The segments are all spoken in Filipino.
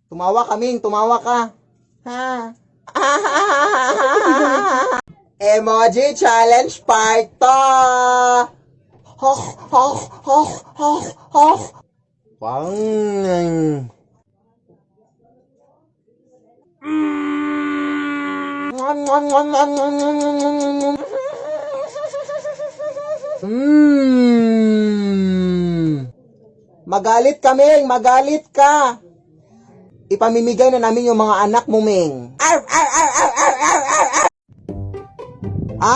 Tumawa kaming, tumawa ka. Ha? Emoji challenge part 2. Hoh, hoh, hoh, hoh, hoh. Pang. Magalit ka, Ming. Magalit ka. Ipamimigay na namin yung mga anak mo, Ming.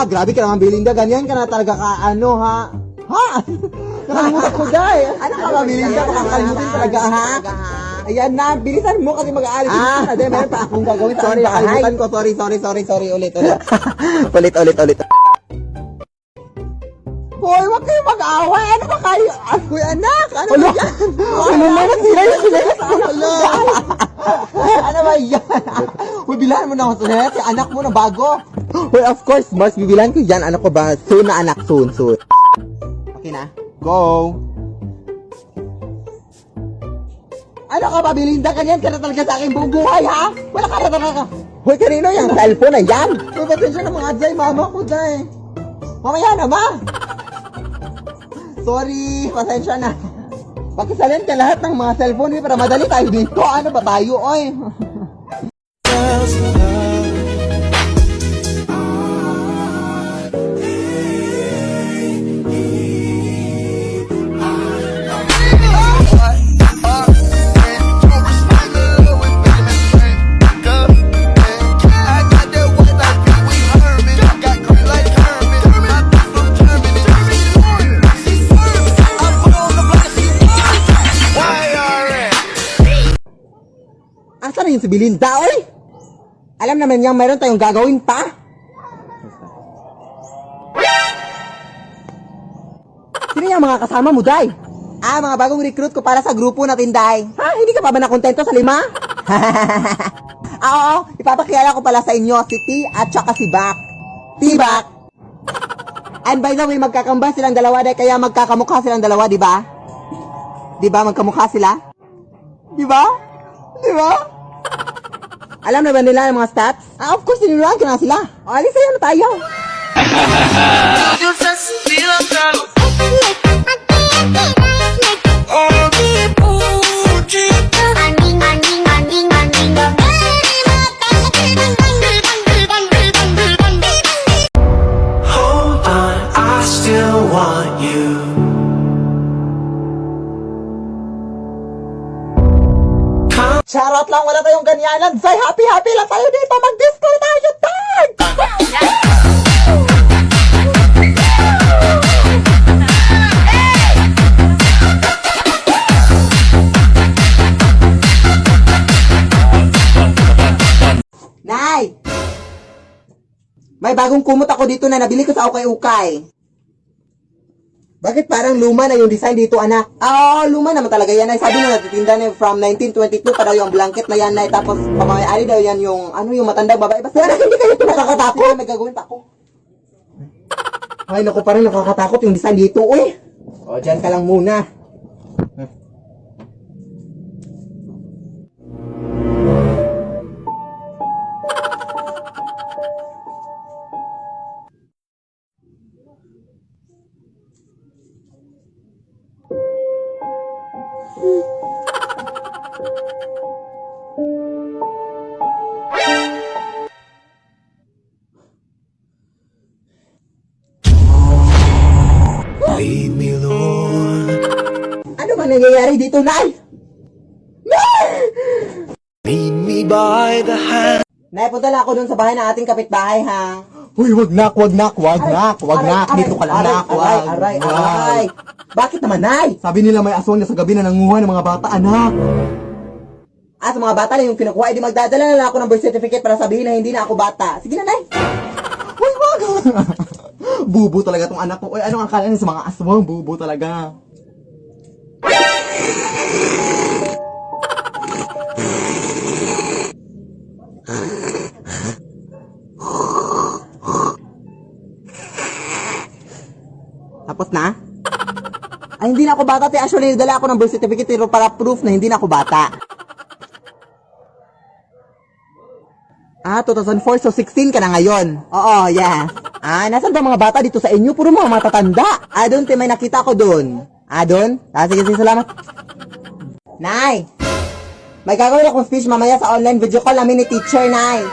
Grabe ka naman, Belinda. Ganyan ka na talaga ka, ano, ha? Ha? Nakalimutan ko, Day. Ano ka ba, Belinda? Makakalimutan talaga, ha? Ayan na, bilisan mo kasi mag-aalis na. Day, meron pa akong gagawin. Sorry, nakalimutan ko. Sorry. Ulit. ulit. Hoy, wag kayo mag-away. Ano ba kayo? Hoy, anak. Ano ba yan? Ano na sila? Ano ba yan? Hoy, bilahan mo na ako. Si anak mo na bago. Hoy, of course, Mars. Bibilan ko dyan. Anak ko ba? Soon na anak. Soon. Okay na? Go. Ano ka ba, Belinda? Ganyan ka na talaga sa aking buong buhay, ha? Wala ka na talaga. Hoy, kanino yung cellphone na yan? Hoy, pasensya na mga Jay. Mama ko, Jay. Mamaya na, ma. Sorry, pasensya na. Pagkasalin ka lahat ng mga cellphone para madali tayo dito. Ano ba tayo, oy? Asan na yung si Belinda, oy? Alam naman niya, mayroon tayong gagawin pa. Sino yung mga kasama mo, Day? Mga bagong recruit ko para sa grupo natin, Day. Hindi ka pa ba nakontento sa 5? Oo, ipapakilala ko pala sa inyo si T at saka si Bak. T-Bak. And by the way, magkakambal silang dalawa, Day, kaya magkakamukha silang dalawa, di ba? Di ba, magkamukha sila? Di ba? Alam na ba nila ang mga stats? Of course, sinuruan ko na sila. Alis sa'yo na tayo. Hold on, I still want you. Charot lang, wala tayong ganyanan. Say, happy lang tayo dito. Mag-disco tayo, tag! Nay! May bagong kumot ako dito na nabili ko sa ukay-ukay. Bakit parang luma na yung design dito, anak? Luma naman talaga yan, ay. Sabi na natitinda na from 1922 pa daw yung blanket na yan, ay. Tapos, pamamayari daw yan yung, yung matandang babae. Basta yan, hindi kayo nakakatakot. May gagawin pa ako. Ay, naku, parang nakakatakot yung design dito, uy. Dyan ka lang muna. Lead me, Lord. Ano ba nangyayari dito, Nay? Nay! Lead me by the hand. Nay, punta lang ako dun sa bahay ng ating kapitbahay, ha? Uy, wag nak. Dito ka lang, nak. Aray. Bakit naman, Nay? Sabi nila may aswang na sa gabi na nanguha ng mga bata, anak. Sa mga bata na yung kinukuha, edi magdadala na lang ako ng birth certificate para sabihin na hindi na ako bata. Sige na, Nay. Uy, wag. Bubo talaga tong anak ko. Uy, anong akala niya sa mga aswang? Bubo talaga. Tapos na? Ay, hindi na ako bata, te. Actually, dala ako ng birth certificate pero para proof na hindi na ako bata. 2004, so 16 ka na ngayon. Oo, yes. Nasaan ba mga bata dito sa inyo? Puro mga matatanda. Doon, te, may nakita ko doon. Doon? Sige, salamat. Nay! May gagawin akong speech mamaya sa online video call namin ni teacher, Nay.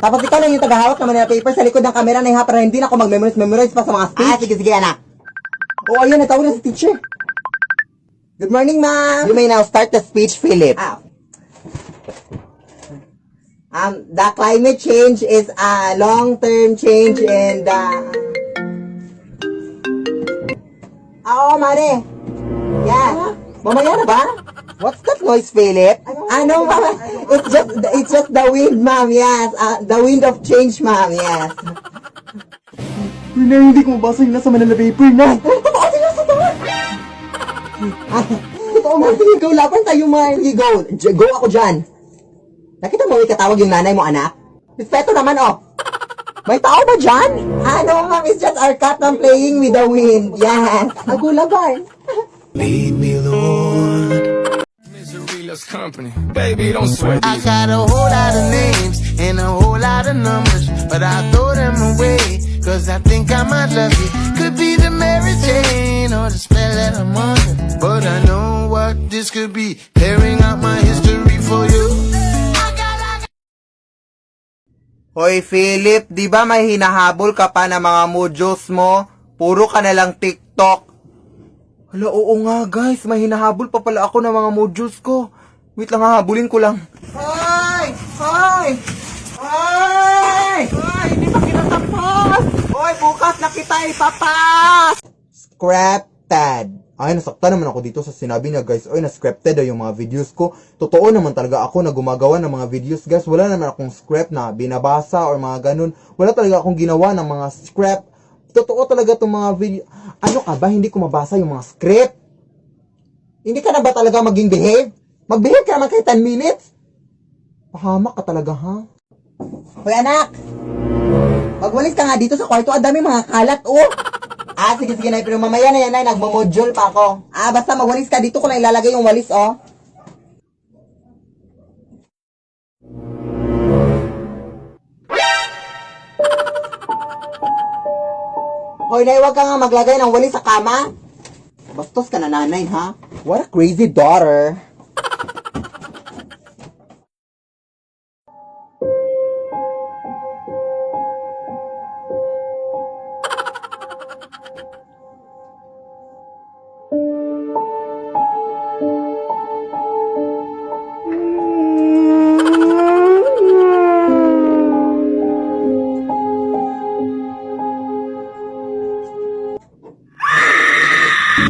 Tapos ikaw lang yung tagahawak ng mga paper sa likod ng camera, Nay, ha, para hindi na ako mag-memorize pa sa mga speech. Sige, anak. Ayun, natawag na si teacher. Good morning, ma'am. You may now start the speech, Philip. The climate change is a long-term change and Mare. Yeah. Mamaya na ba? What's that noise, Philip? Ano, mama? It's just the wind, ma'am. Yes. The wind of change, ma'am. Yes. Nay, hindi ko mabasa yung nasa Manila paper, Nay. Totoo sila sa tawa. Totoo, ma'am. Sige, go. Laban tayo, ma'am. Sige, go. Go ako dyan. Nakita mo, ikatawag yung nanay mo, anak? Respeto naman, oh. May tao ba dyan? No, ma'am. It's just our cat na playing with the wind. Yes. Agulaban. Lead me, Lord. Misery loves company. Baby, don't sweat I these. got a whole lot of names and a whole lot of numbers, but I throw them away, cause I think I might love you. Could be the Mary Jane or the spell that I'm under, but I know what this could be, clearing out my history for you. Hoy, Philip, di ba may hinahabol ka pa ng mga modules mo? Puro ka na lang TikTok. Hala, oo nga, guys. May hinahabol pa pala ako ng mga modules ko. Wait lang, hahabulin ko lang. Hoy! Hoy! Hoy! Hoy! Hindi pa kinatapos! Hoy, bukas na kita ipapas! Scripted. Ay, nasaktan naman ako dito sa sinabi niya, guys. Oy, na-scripted yung mga videos ko. Totoo naman talaga ako na gumagawa ng mga videos, guys. Wala naman akong script na binabasa or mga ganun. Wala talaga akong ginawa ng mga script. Totoo talaga itong mga video. Ano ka ba? Hindi ko mabasa yung mga script. Hindi ka na ba talaga maging behave? Mag-behave ka naman kahit 10 minutes. Pahamak ka talaga, ha? Hoy, anak! Magwalis ka nga dito sa kwarto. Ang dami mga kalat, oh! Sige, Nay. Pero mamaya na yan, Nay. Nagmamodule pa ako. Basta magwalis ka dito ko na ilalagay yung walis, oh. Hoy, Nay, huwag ka nga maglagay ng walis sa kama. Bastos ka na, nanay, ha? What a crazy daughter.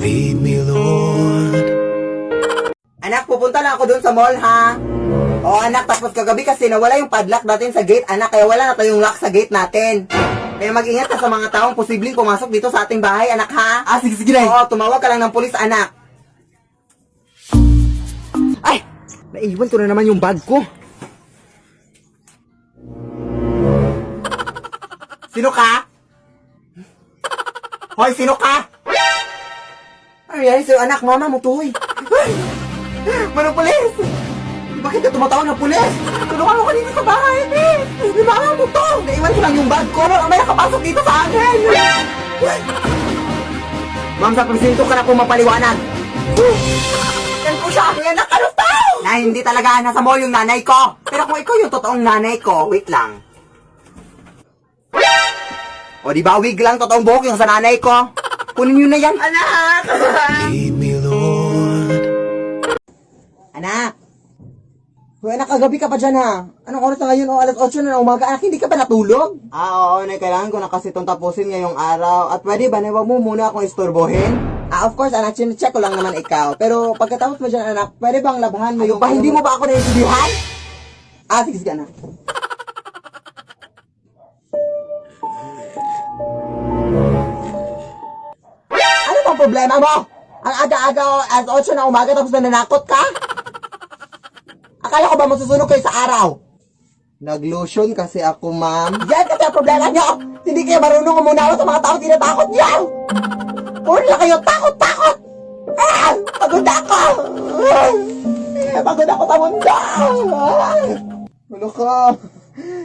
Lead me, Lord. Anak, pupunta lang ako dun sa mall, ha? Anak, tapos kagabi kasi nawala yung padlock natin sa gate, anak, kaya wala na tayong lock sa gate natin. Kaya mag-ingat ka sa mga taong posibleng pumasok dito sa ating bahay, anak, ha? Sige, Nay. Tumawag ka lang ng pulis, anak. Ay! Naiwan ko na naman yung bag ko. Sino ka? Hoy, sino ka? Ay, sa'yo, anak, mama mo to, hoy. Manong pulis! Bakit ka tumatawag ng pulis? Tulungan mo ka dito sa bahay, eh! Di mama mo to! Naiwan ko lang yung bag ko. May nakapasok dito sa akin! Ma'am, sa presinto ka na kung mapaliwanag. Yan ko siya, aking anak, ano to? Na hindi talaga nasa mall yung nanay ko. Pero kung ikaw yung totoong nanay ko, wait lang. Di ba, wig lang, totoong buhok yung sa nanay ko. Kunin nyo na yan, anak! Lead me, Lord. Anak! Hoy, anak, kagabi ka pa dyan, ha? Anong oras na ngayon? Alas 8 na ng umaga. Anak, hindi ka pa natulog? Oo, kailangan ko na kasi itong tapusin ngayong araw. At pwede ba, huwag mo muna akong istorbohin? Of course, anak, check ko lang naman ikaw. Pero pagkatapos mo dyan, anak, pwede bang labahan mo yung... Ba, hindi mo ba ako naiintindihan? Sige, anak. Ano bang problema mo? Ang aga-aga, alas 8 na umaga, tapos nananakot ka? Akala ko ba masusunog kayo sa araw? Nag-lotion kasi ako, ma'am. Yan kasi ang problema nyo! Hindi kayo marunong umunawa sa mga tao tinatakot nyo! Puro lang kayo takot-takot! Pagod ako! Pagod ako sa mundo! Ano ka?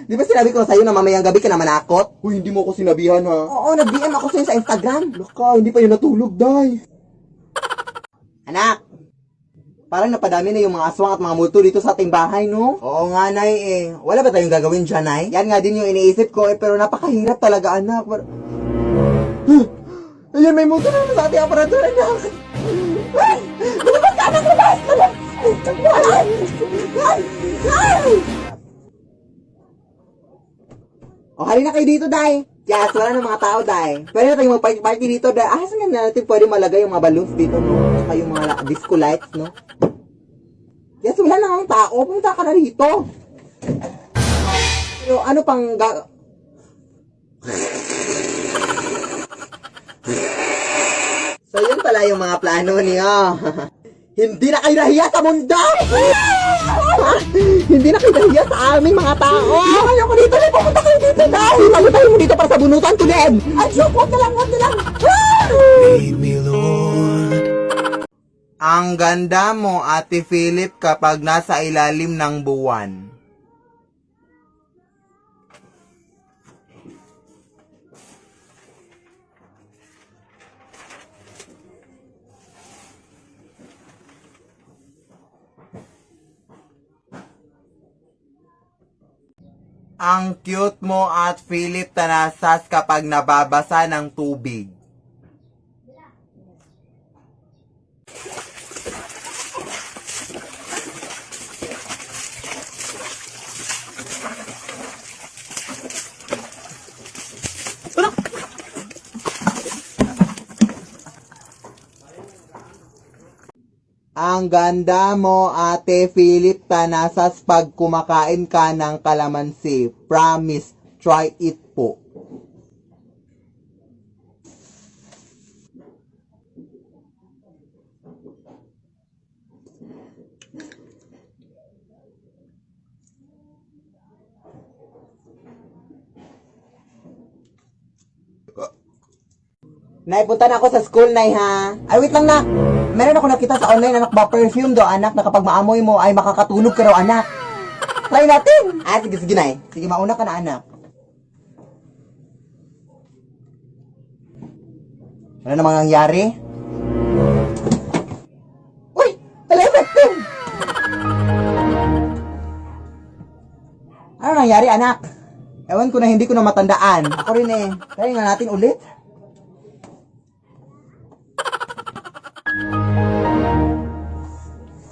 Di ba sinabi ko sa'yo na mamayang gabi ka na manakot? Uy, hindi mo ako sinabihan ha. Oo, nag-DM ako sa'yo sa Instagram. Ano ka? Hindi pa yun natulog, day. Anak, parang napadami na yung mga aswang at mga multo dito sa ating bahay, no? Oo nga, Nay, eh. Wala ba tayong gagawin dyan, Nay? Yan nga din yung iniisip ko, pero napakahirap talaga, anak. Ayan, may multo na naman sa ating aparador, anak. Ay! Lumabas ka, anak! Lumabas! O, halina kayo dito, Day. Yes, wala ng mga tao, Day. Pwede na tayong mag-party dito, Day. Ah, saan na natin pwede malagay yung mga balloons dito, no? Saka yung mga disco lights, no? Yes, wala na ang tao. Pumunta ka na rito. Pero ano pang So, yun pala yung mga plano niyo. Hindi na kayo nahiya sa mundo! Hindi na kayo nahiya sa aming mga tao! Ayaw ko dito, Len! Pumunta kayo dito, Day! Pagpuntahin mo dito para sa bunutan ko, Len! Ay, joke! Huwag na lang! Huwag na lang! Lead me, Lord. Ang ganda mo, Ate Philip, kapag nasa ilalim ng buwan. Ang cute mo at Philip Tanasas kapag nababasa ng tubig. Ang ganda mo, Ate Philip Tanasas, pag kumakain ka ng kalamansi. Promise, try it po. Nay, punta na ako sa school, Nay, ha? Ay, wait lang, nak. Meron ako nakita sa online, anak ba, perfume do, anak, na kapag maamoy mo ay makakatunog ka raw, anak. Try natin. Ah, sige, Nay. Sige, mauna ka na, anak. Ano namang nangyari? Uy! Tala effective! Ano nangyari, anak? Ewan ko na, hindi ko na matandaan. Ako rin eh. Try nga natin ulit.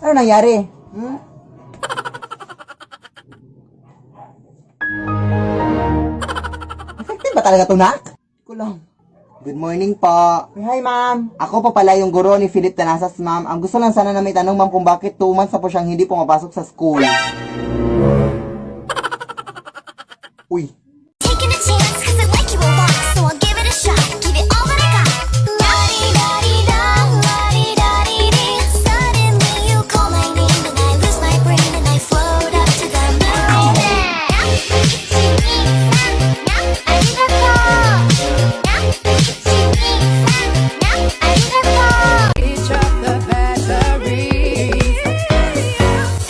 Ano nangyari? Effective ba talaga ito, nak? Ko lang. Good morning po. Hi, ma'am. Ako po pala yung guro ni Philip Tanasas, ma'am. Ang gusto lang sana na may tanong, ma'am, kung bakit 2 months na po siyang hindi pumapasok sa school. Uy. Taking a chance, 'cause I like you a lot, so I'll give it a shot. Give it all that I got. La-di-da-di-da, la-di-da-di-di. Suddenly you call my name and I lose my brain and I float up to the moon. Each of the batteries.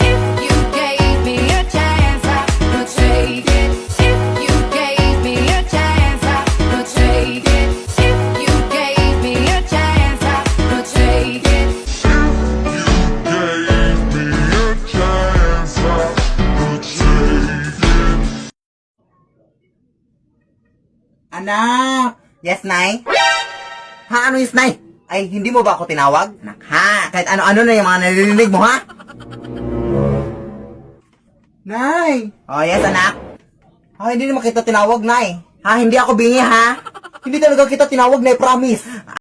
If you gave me a chance, I would take it. If you gave me a chance, I would take it. If you gave me a chance, I would take it. Anak! Yes, Nay? Ha? Ano yes, Nay? Ay, hindi mo ba ako tinawag? Anak, ha? Kahit ano-ano na yung mga naririnig mo, ha? Nay! Oh, yes, anak? Ah, hindi naman kita tinawag, Nay. Ha? Hindi ako bingi, ha? Hindi talaga kita tinawag, Nay, promise.